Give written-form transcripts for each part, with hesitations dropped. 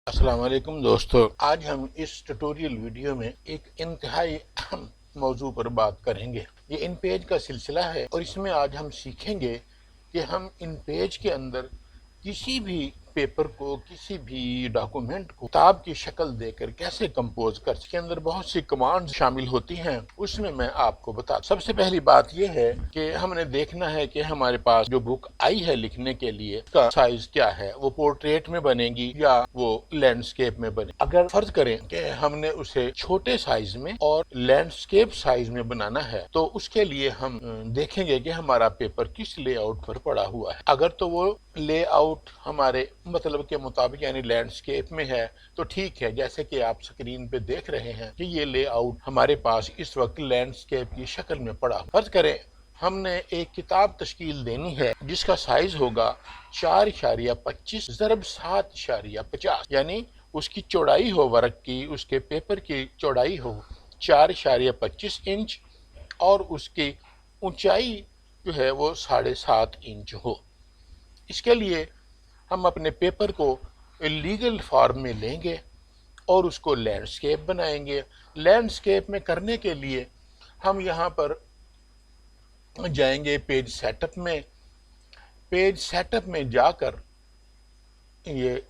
अस्सलाम वालेकुम दोस्तों, आज हम इस ट्यूटोरियल वीडियो में एक इंतहाई अहम मौजू पर बात करेंगे। ये इन पेज का सिलसिला है और इसमें आज हम सीखेंगे कि हम इन पेज के अंदर किसी भी पेपर को, किसी भी डॉक्यूमेंट को किताब की शक्ल देकर कैसे कंपोज कर। इसके अंदर बहुत सी कमांड्स शामिल होती हैं, उसमें मैं आपको बता। सबसे पहली बात यह है कि हमने देखना है कि हमारे पास जो बुक आई है लिखने के लिए का साइज क्या है, वो पोर्ट्रेट में बनेगी या वो लैंडस्केप में बने। अगर फर्ज करें कि हमने उसे छोटे साइज में और लैंडस्केप साइज में बनाना है तो उसके लिए हम देखेंगे कि हमारा पेपर किस लेआउट पर पड़ा हुआ है। अगर तो वो लेआउट हमारे मतलब के मुताबिक यानी लैंडस्केप में है तो ठीक है, जैसे कि आप स्क्रीन पे देख रहे हैं कि ये लेआउट हमारे पास इस वक्त लैंडस्केप की शक्ल में पड़ा। फर्ज करें हमने एक किताब तश्कील देनी है जिसका साइज होगा 4.25 ज़रब 7.50, यानी उसकी चौड़ाई हो वर्क की, उसके पेपर की चौड़ाई हो 4.25 इंच और उसकी ऊंचाई जो है वो 7.5 इंच हो। इसके लिए हम अपने पेपर को लीगल फॉर्म में लेंगे और उसको लैंडस्केप बनाएंगे। लैंडस्केप में करने के लिए हम यहाँ पर जाएंगे पेज सेटअप में। पेज सेटअप में जाकर ये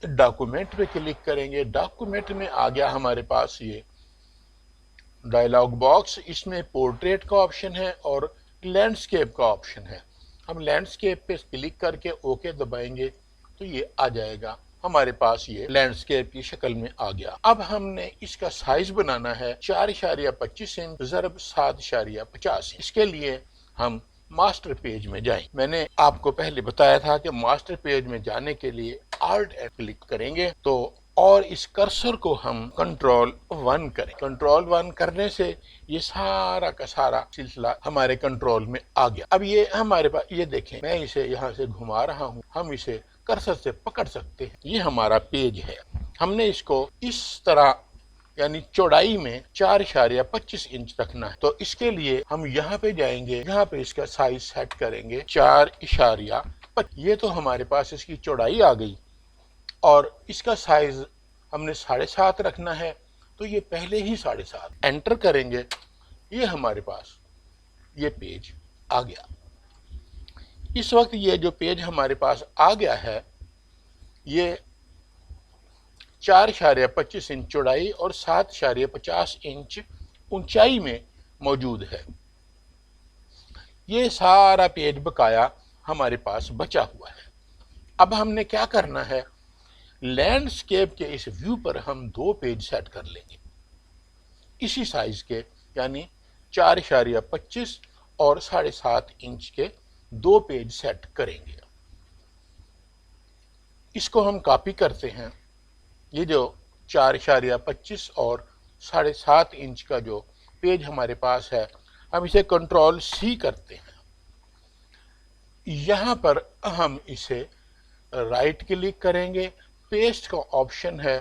डॉक्यूमेंट पे क्लिक करेंगे। डॉक्यूमेंट में आ गया हमारे पास ये डायलॉग बॉक्स, इसमें पोर्ट्रेट का ऑप्शन है और लैंडस्केप का ऑप्शन है। हम लैंडस्केप पे क्लिक करके ओके दबाएंगे तो ये आ जाएगा, हमारे पास ये लैंडस्केप की शक्ल में आ गया। अब हमने इसका साइज बनाना है 4.25 इंच ज़रब 7.50। इसके लिए हम मास्टर पेज में जाएं। मैंने आपको पहले बताया था कि मास्टर पेज में जाने के लिए आल्ट क्लिक करेंगे तो और इस कर्सर को हम कंट्रोल 1 करें। कंट्रोल 1 करने से ये सारा का सारा सिलसिला हमारे कंट्रोल में आ गया। अब ये हमारे पास, ये देखें मैं इसे यहाँ से घुमा रहा हूँ, हम इसे कर्सर से पकड़ सकते हैं। ये हमारा पेज है। हमने इसको इस तरह यानी चौड़ाई में 4.25 इंच रखना है। तो इसके लिए हम यहाँ पे जाएंगे, यहाँ पे इसका साइज सेट करेंगे 4.25। ये तो हमारे पास इसकी चौड़ाई आ गई और इसका साइज हमने 7.5 रखना है, तो ये पहले ही 7.5 एंटर करेंगे। ये हमारे पास ये पेज आ गया। इस वक्त ये जो पेज हमारे पास आ गया है ये 4.25 इंच चौड़ाई और 7.50 इंच ऊंचाई में मौजूद है। ये सारा पेज बकाया हमारे पास बचा हुआ है। अब हमने क्या करना है, लैंडस्केप के इस व्यू पर हम दो पेज सेट कर लेंगे इसी साइज के, यानी 4.25 और 7.5 इंच के दो पेज सेट करेंगे। इसको हम कॉपी करते हैं। ये जो 4.25 और 7.5 इंच का जो पेज हमारे पास है, हम इसे कंट्रोल C करते हैं। यहाँ पर हम इसे राइट क्लिक करेंगे, पेस्ट का ऑप्शन है।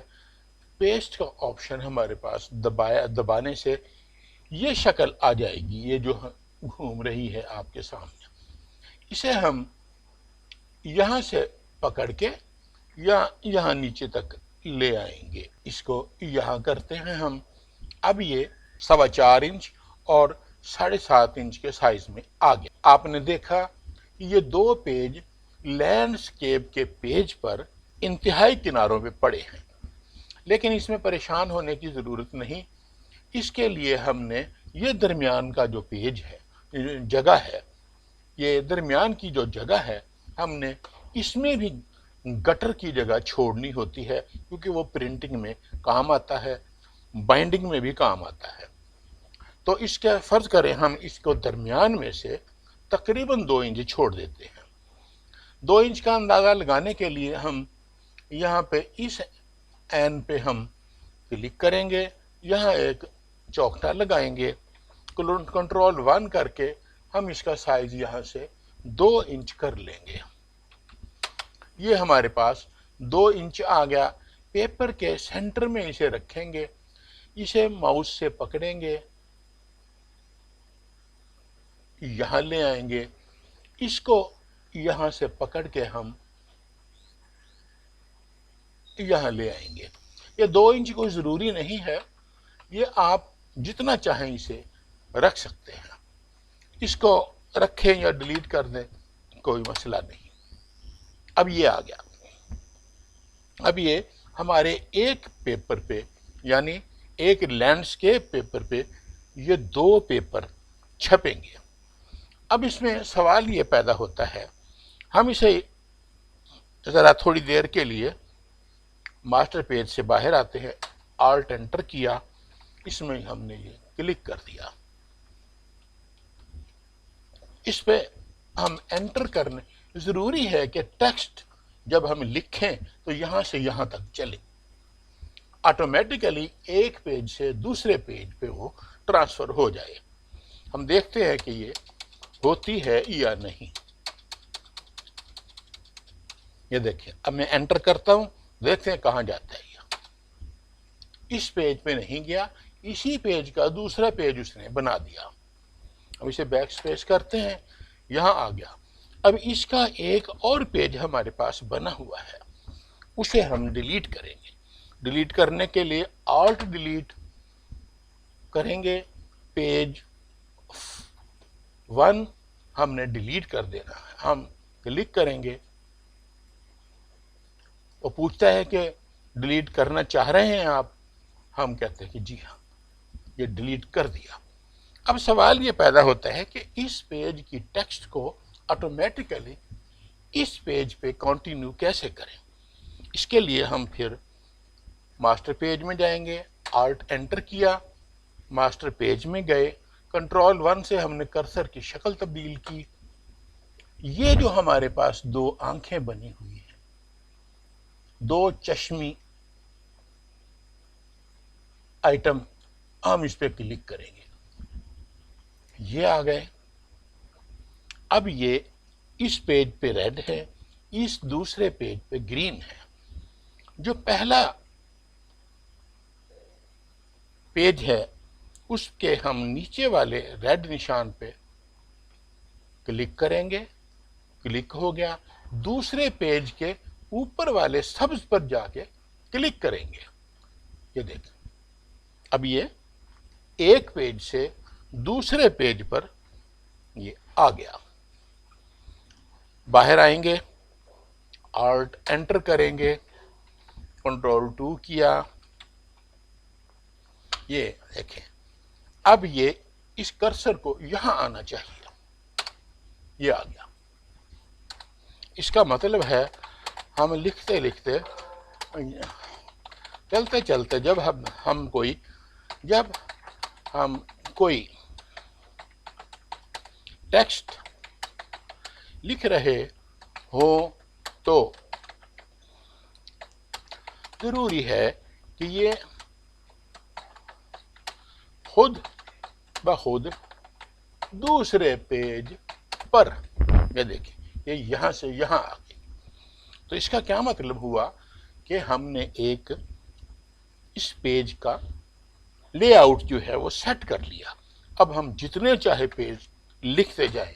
पेस्ट का ऑप्शन हमारे पास दबाने से ये शक्ल आ जाएगी, ये जो घूम रही है आपके सामने। इसे हम यहाँ से पकड़ के या यहाँ नीचे तक ले आएंगे। इसको यहाँ करते हैं हम। अब ये 4.25 इंच और 7.5 इंच के साइज में आ गया। आपने देखा ये दो पेज लैंडस्केप के पेज पर इंतहाई किनारों पे पड़े हैं, लेकिन इसमें परेशान होने की ज़रूरत नहीं। इसके लिए हमने ये दरमियान का जो पेज है, जगह है, ये दरमियान की जो जगह है, हमने इसमें भी गटर की जगह छोड़नी होती है, क्योंकि वो प्रिंटिंग में काम आता है, बाइंडिंग में भी काम आता है। तो इसका फर्ज करें हम इसको दरमियान में से तकरीबन 2 इंच छोड़ देते हैं। 2 इंच का अंदाज़ा लगाने के लिए हम यहाँ पे इस एन पे हम क्लिक करेंगे, यहाँ एक चौखटा लगाएंगे। कंट्रोल 1 करके हम इसका साइज यहाँ से 2 इंच कर लेंगे। ये हमारे पास 2 इंच आ गया। पेपर के सेंटर में इसे रखेंगे, इसे माउस से पकड़ेंगे, यहाँ ले आएंगे। इसको यहाँ से पकड़ के हम यहाँ ले आएंगे। ये 2 इंच कोई ज़रूरी नहीं है, ये आप जितना चाहें इसे रख सकते हैं। इसको रखें या डिलीट कर दें, कोई मसला नहीं। अब ये आ गया। अब ये हमारे एक पेपर पे, यानी एक लैंडस्केप पेपर पे ये 2 पेपर छपेंगे। अब इसमें सवाल ये पैदा होता है, हम इसे ज़रा थोड़ी देर के लिए मास्टर पेज से बाहर आते हैं, आल्ट एंटर किया, इसमें हमने ये क्लिक कर दिया। इस पे हम एंटर करने, ज़रूरी है कि टेक्स्ट जब हम लिखें तो यहाँ से यहाँ तक चले, ऑटोमेटिकली एक पेज से दूसरे पेज पे वो ट्रांसफ़र हो जाए। हम देखते हैं कि ये होती है या नहीं। ये देखिए, अब मैं एंटर करता हूं, देखते हैं कहां जाता है ये। इस पेज पे नहीं गया, इसी पेज का दूसरा पेज उसने बना दिया। अब इसे बैक स्पेस करते हैं, यहां आ गया। अब इसका एक और पेज हमारे पास बना हुआ है, उसे हम डिलीट करेंगे। डिलीट करने के लिए ऑल्ट डिलीट करेंगे, पेज 1 हमने डिलीट कर देना है। हम क्लिक करेंगे, वो पूछता है कि डिलीट करना चाह रहे हैं आप, हम कहते हैं कि जी हाँ, ये डिलीट कर दिया। अब सवाल ये पैदा होता है कि इस पेज की टेक्स्ट को ऑटोमेटिकली इस पेज पे कंटिन्यू कैसे करें। इसके लिए हम फिर मास्टर पेज में जाएंगे, आल्ट एंटर किया, मास्टर पेज में गए, कंट्रोल 1 से हमने कर्सर की शक्ल तब्दील की। ये जो हमारे पास 2 आंखें बनी हुई हैं, 2 चश्मी आइटम, हम इस पे क्लिक करेंगे, ये आ गए। अब ये इस पेज पे रेड है, इस दूसरे पेज पे ग्रीन है। जो पहला पेज है उसके हम नीचे वाले रेड निशान पे क्लिक करेंगे, क्लिक हो गया। दूसरे पेज के ऊपर वाले सब्ज पर जाके क्लिक करेंगे, ये देखें, अब ये एक पेज से दूसरे पेज पर ये आ गया। बाहर आएंगे, आल्ट एंटर करेंगे, कंट्रोल 2 किया, ये देखें, अब ये इस कर्सर को यहां आना चाहिए, ये आ गया। इसका मतलब है हम लिखते लिखते, चलते चलते जब हम कोई टेक्स्ट लिख रहे हो तो जरूरी है कि ये खुद ब खुद दूसरे पेज पर, ये देखिए, ये यहां से यहां आ गई। तो इसका क्या मतलब हुआ कि हमने एक इस पेज का लेआउट जो है वो सेट कर लिया। अब हम जितने चाहे पेज लिखते जाएं,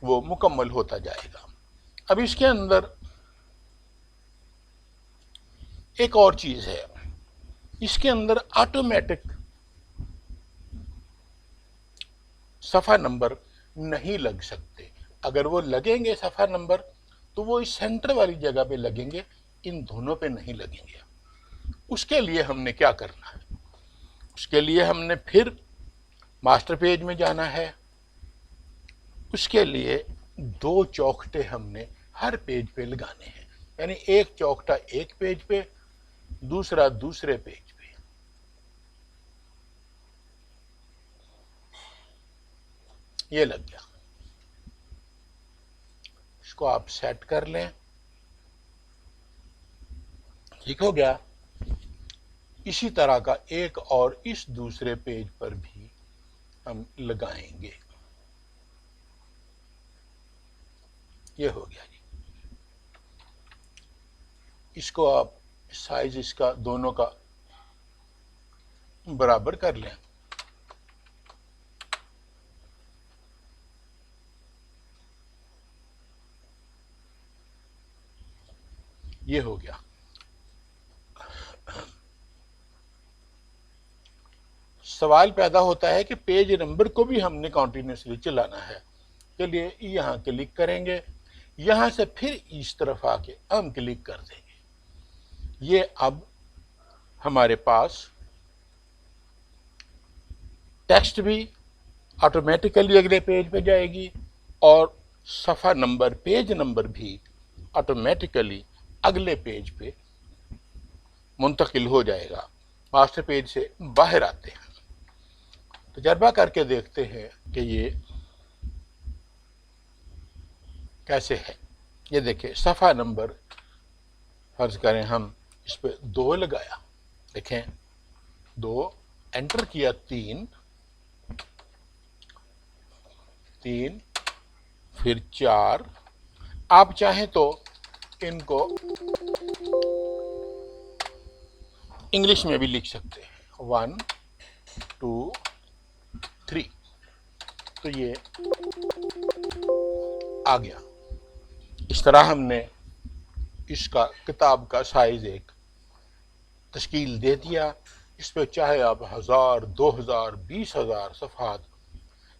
वो मुकम्मल होता जाएगा। अब इसके अंदर एक और चीज है, इसके अंदर ऑटोमेटिक सफ़ा नंबर नहीं लग सकते। अगर वो लगेंगे सफ़ा नंबर तो वो इस सेंटर वाली जगह पे लगेंगे, इन दोनों पे नहीं लगेंगे। उसके लिए हमने क्या करना है, उसके लिए हमने फिर मास्टर पेज में जाना है। उसके लिए 2 चौखटे हमने हर पेज पे लगाने हैं, यानी एक चौखटा एक पेज पे, दूसरा दूसरे पेज पे। ये लग गया, इसको आप सेट कर लें, ठीक हो गया। इसी तरह का एक और इस दूसरे पेज पर भी हम लगाएंगे, ये हो गया जी। इसको आप साइज इसका दोनों का बराबर कर लें, ये हो गया। سوال پیدا ہوتا ہے کہ پیج نمبر کو بھی ہم نے کنٹینیوسلی چلانا ہے. چلیے یہاں کلک کریں گے، یہاں سے پھر اس طرف آ کے ہم کلک کر دیں گے. یہ اب ہمارے پاس ٹیکسٹ بھی آٹومیٹیکلی اگلے پیج پہ جائے گی اور صفحہ نمبر، پیج نمبر بھی آٹومیٹیکلی اگلے پیج پہ منتقل ہو جائے گا. ماسٹر پیج سے باہر آتے ہیں، تجربہ کر کے دیکھتے ہیں کہ یہ کیسے ہے. یہ دیکھیں صفحہ نمبر، فرض کریں ہم اس پہ 2 لگایا، دیکھیں 2 انٹر کیا، 3 پھر 4. آپ چاہیں تو ان کو انگلش میں بھی لکھ سکتے ہیں، 1 2 3. تو یہ آ گیا. اس طرح ہم نے اس کا کتاب کا سائز ایک تشکیل دے دیا. اس پہ چاہے آپ 1000 2000 20,000 صفحات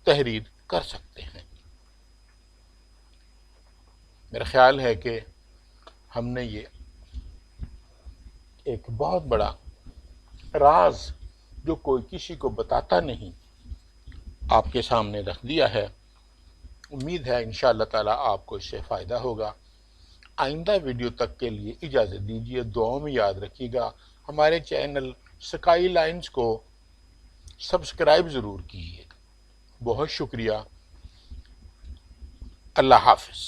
تحریر کر سکتے ہیں. میرا خیال ہے کہ ہم نے یہ ایک بہت بڑا راز جو کوئی کسی کو بتاتا نہیں آپ کے سامنے رکھ دیا ہے. امید ہے انشاءاللہ تعالی آپ کو اس سے فائدہ ہوگا. آئندہ ویڈیو تک کے لیے اجازت دیجیے. دعاؤں میں یاد رکھیے گا. ہمارے چینل سکائی لائنز کو سبسکرائب ضرور کیجیے. بہت شکریہ. اللہ حافظ.